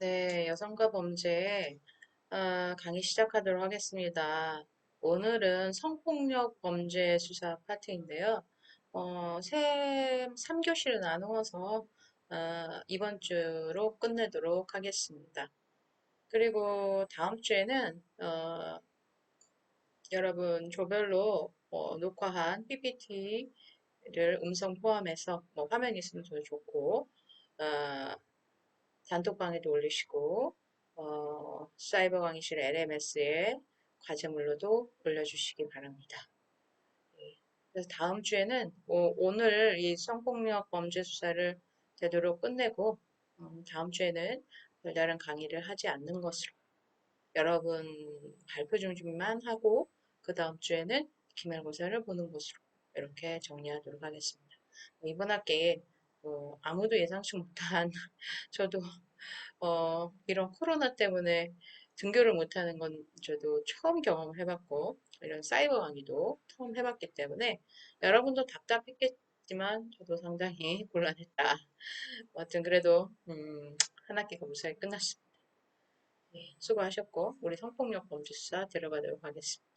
네, 여성과 범죄 강의 시작하도록 하겠습니다. 오늘은 성폭력 범죄 수사 파트인데요. 3교시를 나누어서 이번 주로 끝내도록 하겠습니다. 그리고 다음 주에는 여러분 조별로 녹화한 PPT를 음성 포함해서 화면 있으면 더 좋고 단톡방에도 올리시고 사이버 강의실 LMS에 과제물로도 올려주시기 바랍니다. 예. 그래서 다음 주에는 오늘 이 성폭력 범죄 수사를 제대로 끝내고 다음 주에는 별다른 강의를 하지 않는 것으로 여러분 발표 준비만 하고 그 다음 주에는 기말고사를 보는 것으로 이렇게 정리하도록 하겠습니다. 이번 학기에 아무도 예상치 못한 저도 이런 코로나 때문에 등교를 못하는 건 저도 처음 경험을 해봤고, 이런 사이버 강의도 처음 해봤기 때문에 여러분도 답답했겠지만 저도 상당히 곤란했다. 아무튼 그래도 한 학기가 무사히 끝났습니다. 네, 수고하셨고 우리 성폭력 범죄 수사 들어가도록 하겠습니다.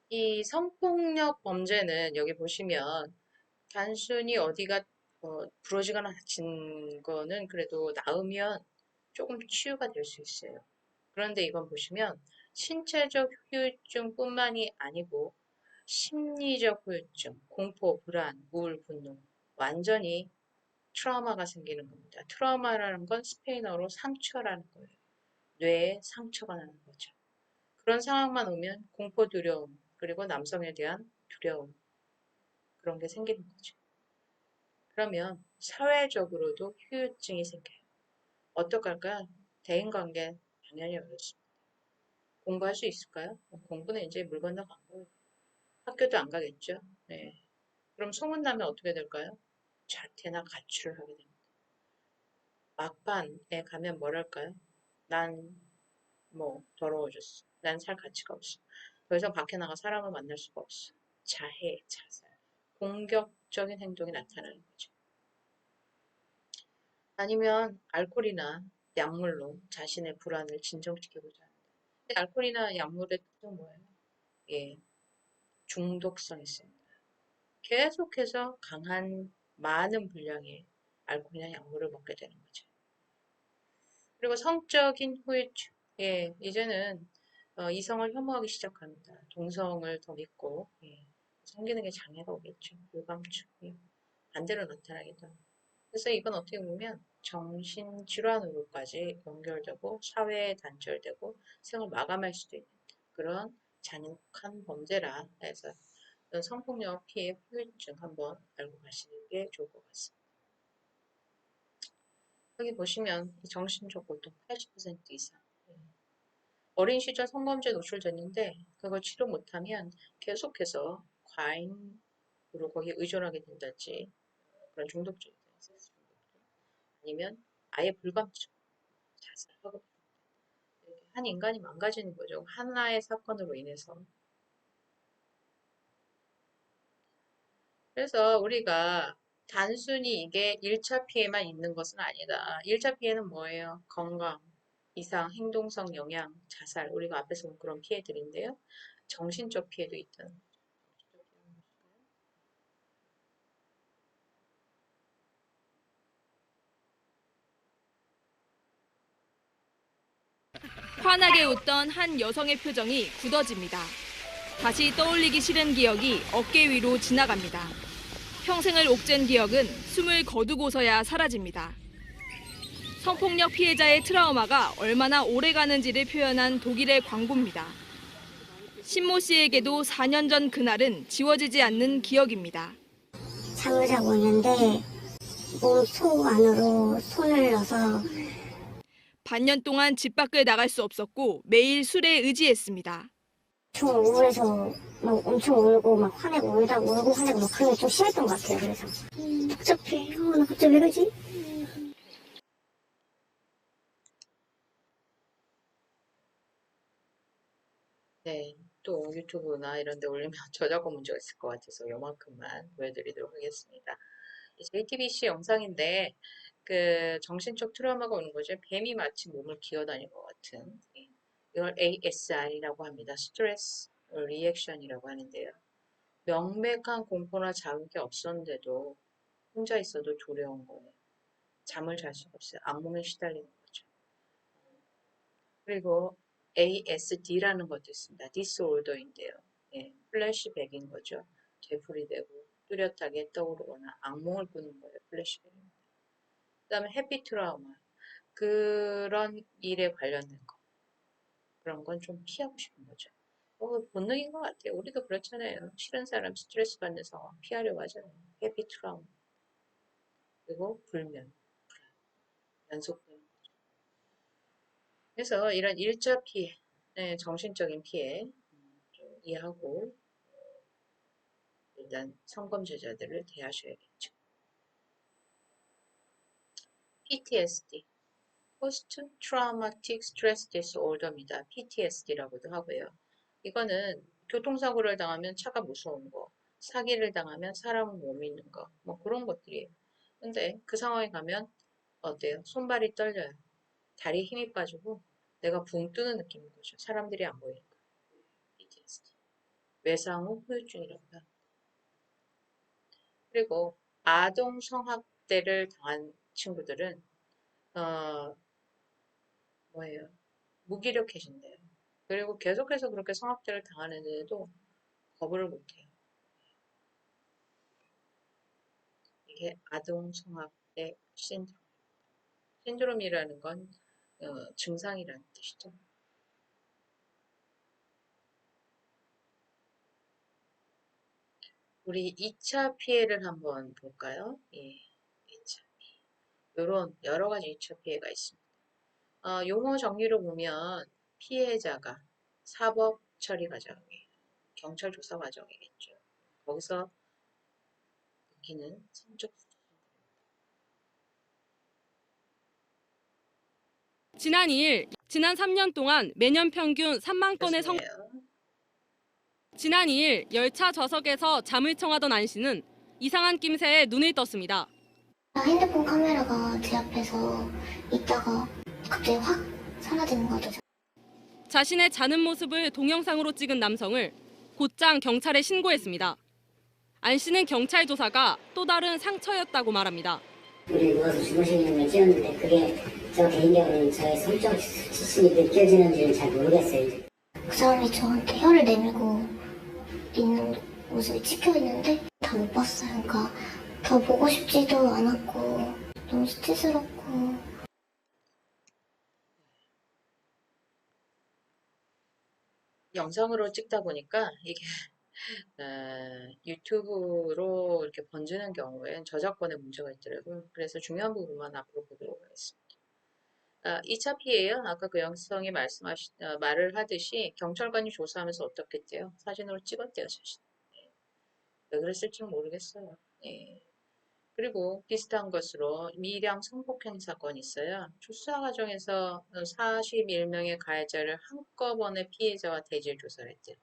이 성폭력 범죄는 여기 보시면 단순히 어디가 부러지거나 다친 거는 그래도 나으면 조금 치유가 될 수 있어요. 그런데 이건 보시면 신체적 후유증뿐만이 아니고 심리적 후유증, 공포, 불안, 우울, 분노, 완전히 트라우마가 생기는 겁니다. 트라우마라는 건 스페인어로 상처라는 거예요. 뇌에 상처가 나는 거죠. 그런 상황만 오면 공포, 두려움, 그리고 남성에 대한 두려움, 그런 게 생기는 거죠. 그러면 사회적으로도 후유증이 생겨요. 어떡할까요? 대인관계 당연히 어렵습니다. 공부할 수 있을까요? 공부는 이제 물 건너간 거예요. 학교도 안 가겠죠? 네. 그럼 소문나면 어떻게 될까요? 자퇴나 가출을 하게 됩니다. 막판에 가면 뭐랄까요? 난 더러워졌어. 난 살 가치가 없어. 더 이상 밖에 나가 사람을 만날 수가 없어. 자해, 자살. 공격적인 행동이 나타나는 거죠. 아니면 알코올이나 약물로 자신의 불안을 진정시키고자 합니다. 근데 알코올이나 약물의 특징은 뭐예요? 예, 중독성이 있습니다. 계속해서 강한 많은 분량의 알코올이나 약물을 먹게 되는 거죠. 그리고 성적인 후유증. 예, 이제는 이성을 혐오하기 시작합니다. 동성을 더 믿고 성기능에 장애가 오겠죠. 유감증. 예, 반대로 나타나기도 합니다. 그래서 이건 어떻게 보면 정신질환으로까지 연결되고 사회에 단절되고 생을 마감할 수도 있는 그런 잔인한 범죄라 해서 성폭력 피해 후유증 한번 알고 가시는 게 좋을 것 같습니다. 여기 보시면 정신적 고통 80% 이상. 어린 시절 성범죄 노출됐는데 그걸 치료 못하면 계속해서 과잉으로 거기에 의존하게 된다든지 그런 중독적인 섹스 중독 아니면 아예 불감증, 자살하고 이렇게 한 인간이 망가지는 거죠. 하나의 사건으로 인해서. 그래서 우리가 단순히 이게 1차 피해만 있는 것은 아니다. 1차 피해는 뭐예요? 건강, 이상, 행동성 영향, 자살. 우리가 앞에서 본 그런 피해들인데요. 정신적 피해도 있다는 거죠. 환하게 웃던 한 여성의 표정이 굳어집니다. 다시 떠올리기 싫은 기억이 어깨 위로 지나갑니다. 평생을 옥죄는 기억은 숨을 거두고서야 사라집니다. 성폭력 피해자의 트라우마가 얼마나 오래 가는지를 표현한 독일의 광고입니다. 신모 씨에게도 4년 전 그날은 지워지지 않는 기억입니다. 잠을 자고 있는데 몸 속 안으로 손을 넣어서 반년 동안 집 밖을 나갈 수 없었고 매일 술에 의지했습니다. 좀 우울해서 막 엄청 울고 막 화내고 울다가 울고 화내고 막 그런 게 좀 심했던 것 같아요. 그래서 복잡해. 나 갑자기 왜 그러지? 네, 또 유튜브나 이런 데 올리면 저작권 문제가 있을 것 같아서 요만큼만 보여드리도록 하겠습니다. JTBC 영상인데 그 정신적 트라우마가 오는 거죠. 뱀이 마치 몸을 기어다니는 것 같은. 예. 이걸 ASR이라고 합니다. 스트레스 리액션이라고 하는데요. 명백한 공포나 자극이 없었는데도 혼자 있어도 두려운 거예요. 잠을 잘 수가 없어요. 악몽에 시달리는 거죠. 그리고 ASD라는 것도 있습니다. 디스오더인데요. 예, 플래시백인 거죠. 되풀이되고 뚜렷하게 떠오르거나 악몽을 꾸는 거예요. 플래시백입니다. 그 다음에 해피 트라우마. 그런 일에 관련된 거. 그런 건 좀 피하고 싶은 거죠. 본능인 것 같아요. 우리도 그렇잖아요. 싫은 사람, 스트레스 받는 상황 피하려고 하잖아요. 해피 트라우마. 그리고 불면, 연속되는 거죠. 그래서 이런 일자 피해, 네, 정신적인 피해 좀 이해하고 일단 성범죄자들을 대하셔야겠죠. PTSD, Post Traumatic Stress Disorder입니다. PTSD라고도 하고요. 이거는 교통사고를 당하면 차가 무서운 거, 사기를 당하면 사람을 못 믿는 거, 뭐 그런 것들이에요. 근데 그 상황에 가면 어때요? 손발이 떨려요. 다리에 힘이 빠지고 내가 붕 뜨는 느낌인 거죠. 사람들이 안 보이니까. PTSD. 외상 후 후유증이라고 합니다. 그리고 아동 성학대를 당한 친구들은 어, 뭐예요? 무기력해진대요. 그리고 계속해서 그렇게 성학대를 당하는데도 거부를 못해요. 이게 아동 성학대 신드롬. 신드롬이라는 건 증상이라는 뜻이죠. 우리 2차 피해를 한번 볼까요? 예, 2차 피해. 이런 여러 가지 2차 피해가 있습니다. 용어 정리로 보면 피해자가 사법 처리 과정이에요. 경찰 조사 과정이겠죠. 거기서 느끼는 성적 지난 3년 동안 매년 평균 3만 건의 죄송해요. 지난 2일 열차 좌석에서 잠을 청하던 안 씨는 이상한 낌새에 눈을 떴습니다. 핸드폰 카메라가 제 앞에서 있다가 갑자기 확 사라지는 거죠. 자신의 자는 모습을 동영상으로 찍은 남성을 곧장 경찰에 신고했습니다. 안 씨는 경찰 조사가 또 다른 상처였다고 말합니다. 우리 누워서 주무시는 걸 찍었는데 그게 저 개인적으로는 저의 성적 지침이 느껴지는지는 잘 모르겠어요. 그 사람이 저한테 혀를 내밀고 있는 모습이 찍혀 있는데 다 못 봤어요. 그러니까 더 보고 싶지도 않았고 너무 수치스럽고. 영상으로 찍다 보니까 이게 유튜브로 이렇게 번지는 경우엔 저작권에 문제가 있더라고요. 그래서 중요한 부분만 앞으로 보도록 하겠습니다. 2차 피해요. 아까 그 영상에 말을 하듯이 경찰관이 조사하면서 어떻겠대요? 사진으로 찍었대요, 사실. 예. 왜 그랬을지는 모르겠어요. 예. 그리고 비슷한 것으로 미량 성폭행 사건이 있어요. 조사 과정에서 41명의 가해자를 한꺼번에 피해자와 대질 조사를 했대요.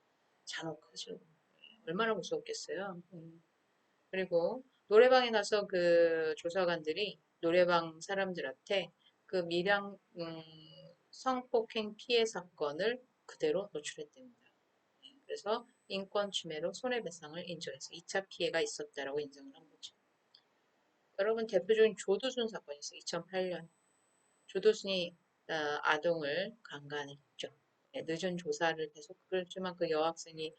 잔혹하죠. 얼마나 무서웠겠어요. 그리고 노래방에 가서 그 조사관들이 노래방 사람들한테 그 미량 성폭행 피해 사건을 그대로 노출했답니다. 그래서 인권 침해로 손해배상을 인정해서 2차 피해가 있었다라고 인정을 한 거죠. 여러분 대표적인 조두순 사건이 있어요. 2008년 조두순이 아동을 강간했죠. 네, 늦은 조사를 계속 그렇지만 그 여학생이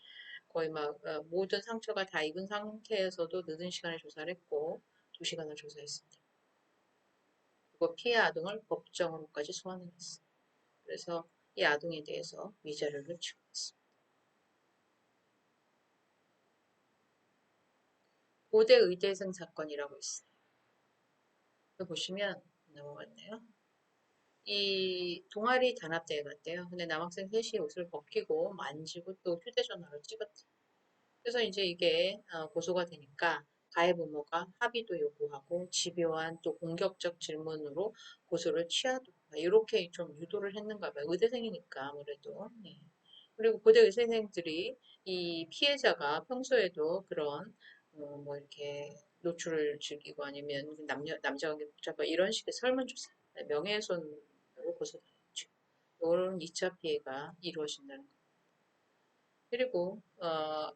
거의 막 모든 상처가 다 입은 상태에서도 늦은 시간에 조사를 했고 2시간을 조사했습니다. 그리고 피해 아동을 법정으로까지 소환을 했어요. 그래서 이 아동에 대해서 위자료를 지급했습니다. 고대 의대생 사건이라고 있어요. 여기 보시면 넘어갔네요. 이 동아리 단합대회 같대요. 근데 남학생 셋이 옷을 벗기고 만지고 또 휴대전화로 찍었대요. 그래서 이제 이게 고소가 되니까 가해 부모가 합의도 요구하고 집요한 또 공격적 질문으로 고소를 취하도록 이렇게 좀 유도를 했는가 봐요. 의대생이니까 아무래도. 네. 그리고 고대 의대생들이 이 피해자가 평소에도 그런 뭐 이렇게 노출을 즐기고 아니면 남자 관계 복잡한 이런 식의 설문조사, 명예훼손으로 고소당했죠. 이런 2차 피해가 이루어진다는 거. 그리고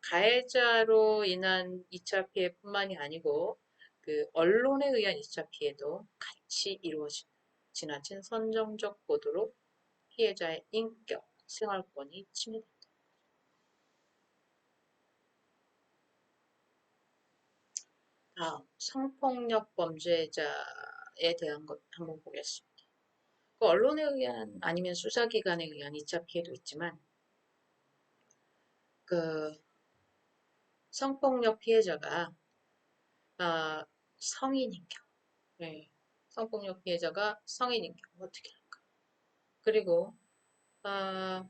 가해자로 인한 2차 피해뿐만이 아니고 그 언론에 의한 2차 피해도 같이 이루어진다. 지나친 선정적 보도로 피해자의 인격, 생활권이 침해된다. 다음, 성폭력 범죄자에 대한 것 한번 보겠습니다. 그 언론에 의한 아니면 수사기관에 의한 2차 피해도 있지만 그 성폭력 피해자가 아, 성인인 경우, 네. 성폭력 피해자가 성인인 경우 어떻게 할까? 그리고 아,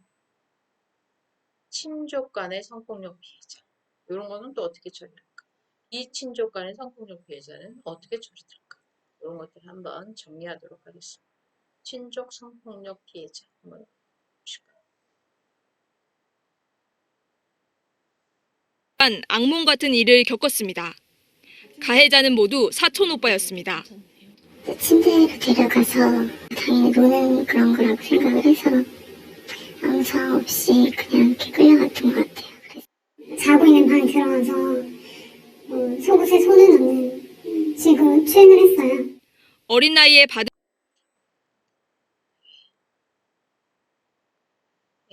친족 간의 성폭력 피해자 이런 거는 또 어떻게 처리할까? 이 친족 간의 성폭력 피해자는 어떻게 처리될까? 이런 것들 한번 정리하도록 하겠습니다. 친족 성폭력 피해자 한번 보실까요? 또한 악몽 같은 일을 겪었습니다. 가해자는 모두 사촌 오빠였습니다. 침대로 데려가서 당연히 노는 그런 거라고 생각을 해서 아무 상황 없이 그냥 이렇게 끌려갔던 것 같아요. 그래서 자고 있는 방에 들어가서 속옷에 손을 넣는 식으로 추행을 했어요. 어린 나이에 받은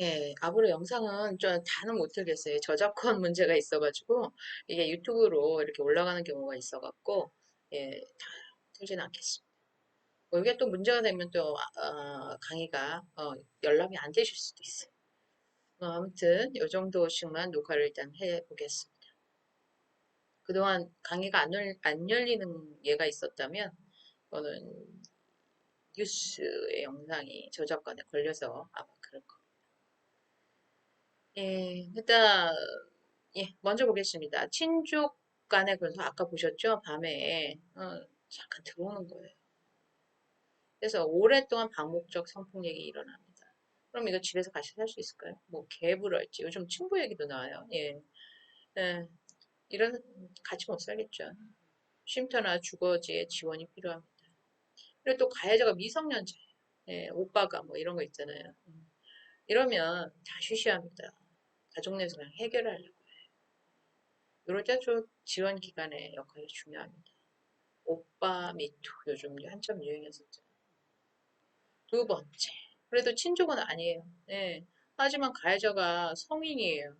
예, 앞으로 영상은 좀 다는 못 틀겠어요. 저작권 문제가 있어가지고 이게 유튜브로 이렇게 올라가는 경우가 있어갖고 예, 다 틀진 않겠습니다. 이게 또 문제가 되면 또 강의가 열람이 안 되실 수도 있어요. 아무튼 이 정도씩만 녹화를 일단 해보겠습니다. 그동안 강의가 안 열리는 예가 있었다면 그거는 뉴스의 영상이 저작권에 걸려서 아마 그럴 겁니다. 예, 일단 예, 먼저 보겠습니다. 친족 간에 그래서 아까 보셨죠? 밤에 잠깐 들어오는 거예요. 그래서 오랫동안 반복적 성폭력이 일어납니다. 그럼 이거 집에서 같이 살 수 있을까요? 뭐 개불할지 요즘 친부 얘기도 나와요. 예, 예, 이런 같이 못 살겠죠. 쉼터나 주거지에 지원이 필요합니다. 그리고 또 가해자가 미성년자, 예, 오빠가 뭐 이런 거 있잖아요. 이러면 다 쉬쉬합니다. 가족 내에서 그냥 해결하려고. 이럴 때 좀 지원 기관의 역할이 중요합니다. 오빠 미투 요즘 한참 유행했었죠. 두 번째, 그래도 친족은 아니에요. 네. 하지만 가해자가 성인이에요.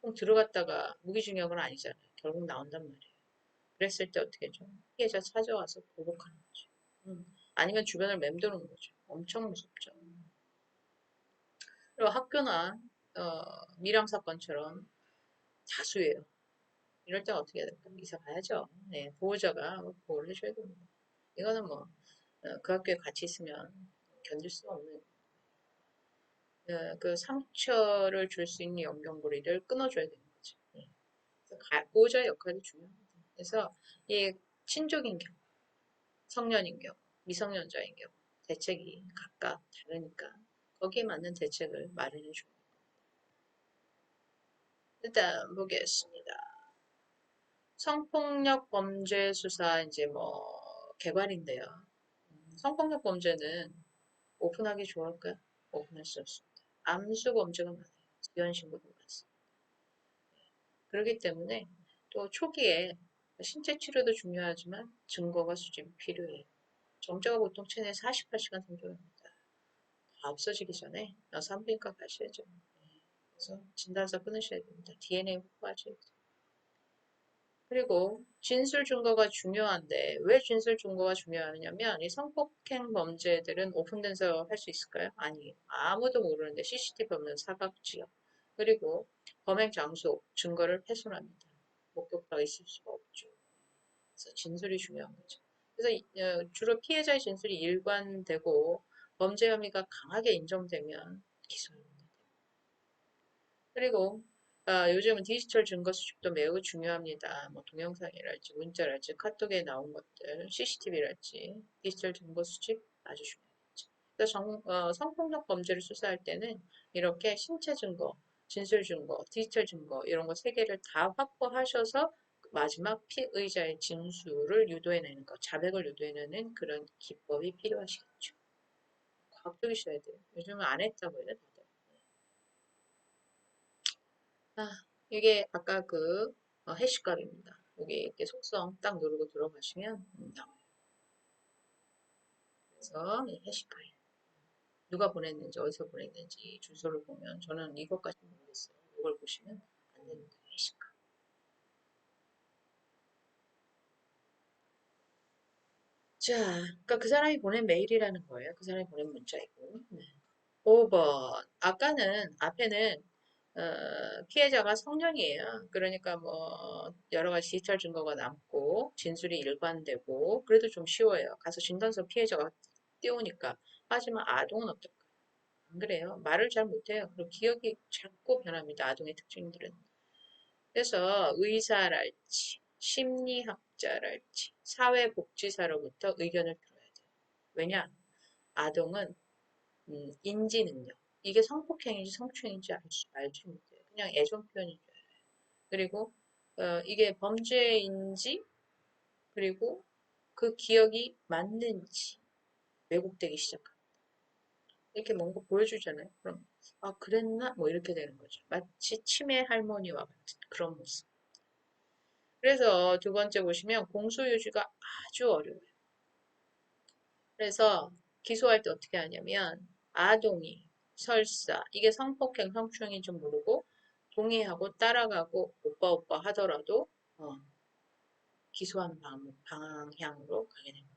그럼 들어갔다가 무기징역은 아니잖아요. 결국 나온단 말이에요. 그랬을 때 어떻게 해줘? 피해자 찾아와서 보복하는 거죠. 아니면 주변을 맴도는 거죠. 엄청 무섭죠. 그리고 학교나 밀항 사건처럼 다수예요. 이럴 때 어떻게 해야 될까? 이사 가야죠. 네, 보호자가 보호를 해줘야 됩니다. 이거는 뭐 그 학교에 같이 있으면 견딜 수 없는 그 상처를 줄 수 있는 연결고리를 끊어줘야 되는 거죠. 네. 그래서 보호자의 역할이 중요합니다. 그래서 이 친족인 경우, 성년인 경우, 미성년자인 경우 대책이 각각 다르니까 거기에 맞는 대책을 마련해 줍니다. 일단 보겠습니다. 성폭력 범죄 수사 이제 뭐 개괄인데요. 성폭력 범죄는 오픈하기 좋을까요? 오픈할 수 없습니다. 암수 범죄가 많아요. 지연 신고도 많습니다. 그렇기 때문에 또 초기에 신체 치료도 중요하지만 증거가 수집이 필요해요. 정자가 보통 체내 48시간 생존합니다. 다 없어지기 전에 산부인과 가셔야죠. 그래서 진단서 끊으셔야 됩니다. DNA 확보하셔야 돼요. 그리고 진술 증거가 중요한데 왜 진술 증거가 중요하냐면 이 성폭행 범죄들은 오픈돼서 할 수 있을까요? 아니, 아무도 모르는데 CCTV 없는 사각지역 그리고 범행 장소 증거를 훼손합니다. 목격자가 있을 수가 없죠. 그래서 진술이 중요한 거죠. 그래서 주로 피해자의 진술이 일관되고 범죄 혐의가 강하게 인정되면 기소합니다. 그리고 요즘은 디지털 증거 수집도 매우 중요합니다. 뭐 동영상이랄지 문자랄지 카톡에 나온 것들, CCTV랄지 디지털 증거 수집 아주 중요하죠. 그래서 성폭력 범죄를 수사할 때는 이렇게 신체 증거, 진술 증거, 디지털 증거 이런 거 세 개를 다 확보하셔서 마지막 피의자의 진술을 유도해내는 것, 자백을 유도해내는 그런 기법이 필요하시겠죠. 과학적이셔야 돼요. 요즘은 안 했다고 해요, 다들. 아, 이게 아까 그 해시값입니다. 여기 이렇게 속성 딱 누르고 들어가시면 나와요. 그래서 이 해시값. 누가 보냈는지, 어디서 보냈는지 주소를 보면 저는 이것까지 모르겠어요. 이걸 보시면 안 됩니다. 해시값. 자, 그러니까 그 사람이 보낸 메일이라는 거예요. 그 사람이 보낸 문자이고. 네. 5번. 아까는 앞에는 피해자가 성년이에요. 그러니까 뭐 여러 가지 디지털 증거가 남고 진술이 일관되고 그래도 좀 쉬워요. 가서 진단서 피해자가 띄우니까. 하지만 아동은 어떨까? 안 그래요. 말을 잘 못해요. 그리고 기억이 자꾸 변합니다. 아동의 특징들은. 그래서 의사랄지 심리학자랄지 사회복지사로부터 의견을 들어야 돼요. 왜냐? 아동은 인지 능력. 이게 성폭행인지 성추행인지 알지 못해요. 그냥 애정 표현인 줄 알아요. 그리고 이게 범죄인지 그리고 그 기억이 맞는지 왜곡되기 시작합니다. 이렇게 뭔가 보여주잖아요. 그럼 아 그랬나? 뭐 이렇게 되는 거죠. 마치 치매 할머니와 같은 그런 모습. 그래서 두 번째 보시면 공소유지가 아주 어려워요. 그래서 기소할 때 어떻게 하냐면 아동이 설사 이게 성폭행 성추행인 줄 모르고 동의하고 따라가고 오빠 오빠 하더라도 기소하는 방향으로 가게 됩니다.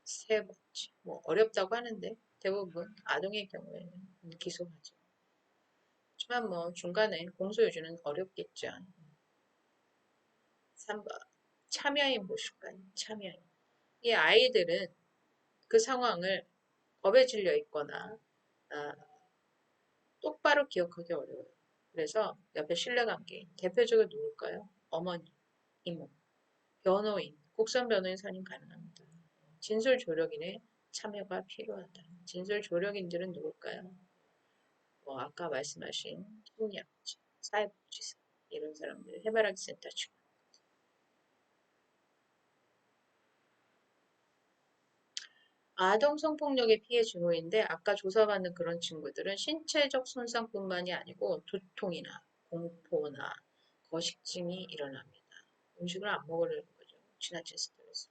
세 번째 뭐 어렵다고 하는데 대부분 아동의 경우에는 기소하죠. 하지만 뭐 중간에 공소유지는 어렵겠죠. 3번 참여인 보실까요? 참여인. 이 아이들은 그 상황을 겁에 질려 있거나 아, 똑바로 기억하기 어려워요. 그래서 옆에 신뢰관계인 대표적으로 누굴까요? 어머니, 이모, 변호인, 국선 변호인 선임 가능합니다. 진술 조력인의 참여가 필요하다. 진술 조력인들은 누굴까요? 뭐 아까 말씀하신 심리학자, 사회복지사 이런 사람들 해바라기 센터 중 아동 성폭력의 피해 증후인데 아까 조사받는 그런 친구들은 신체적 손상뿐만이 아니고 두통이나 공포나 거식증이 일어납니다. 음식을 안 먹으려는 거죠. 지나친 스트레스.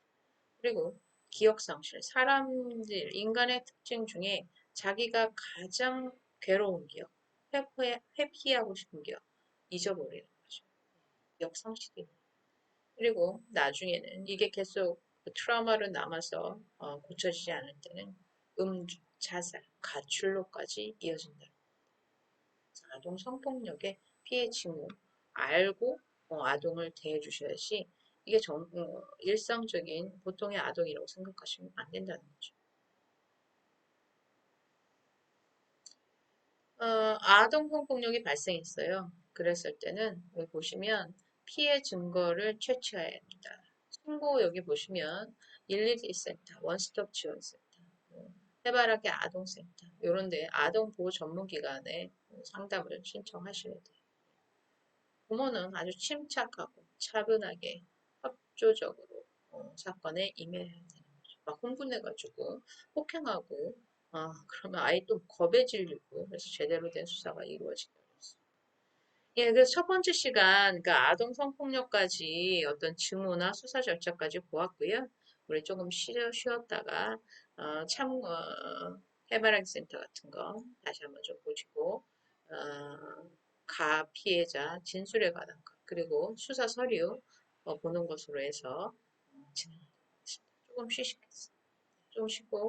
그리고 기억상실. 사람들, 인간의 특징 중에 자기가 가장 괴로운 기억, 회피하고 싶은 기억, 잊어버리는 거죠. 기억상실이. 그리고 나중에는 이게 계속 그 트라우마로 남아서 고쳐지지 않을 때는 음주, 자살, 가출로까지 이어진다. 아동 성폭력의 피해 징후 알고 아동을 대해 주셔야지 이게 일상적인 보통의 아동이라고 생각하시면 안 된다는 거죠. 아동 성폭력이 발생했어요. 그랬을 때는 여기 보시면 피해 증거를 채취해야 합니다. 신고 여기 보시면 112센터, 원스톱 지원센터, 해바라기 아동센터 이런 데 아동보호 전문기관에 상담을 신청하셔야 돼요. 부모는 아주 침착하고 차분하게 협조적으로 사건에 임해야 되는 거죠. 막 흥분해가지고 폭행하고 그러면 아이 또 겁에 질리고 그래서 제대로 된 수사가 이루어지게 어렵습니다. 예, 그래서 첫 번째 시간 그러니까 아동 성폭력까지 어떤 증오나 수사 절차까지 보았고요. 우리 조금 쉬었다가 해바라기 센터 같은 거 다시 한번 좀 보시고 가 피해자 진술에 관한 것 그리고 수사 서류 보는 것으로 해서 진행하도록 하겠습니다. 조금 쉬시겠습니다. 좀 쉬고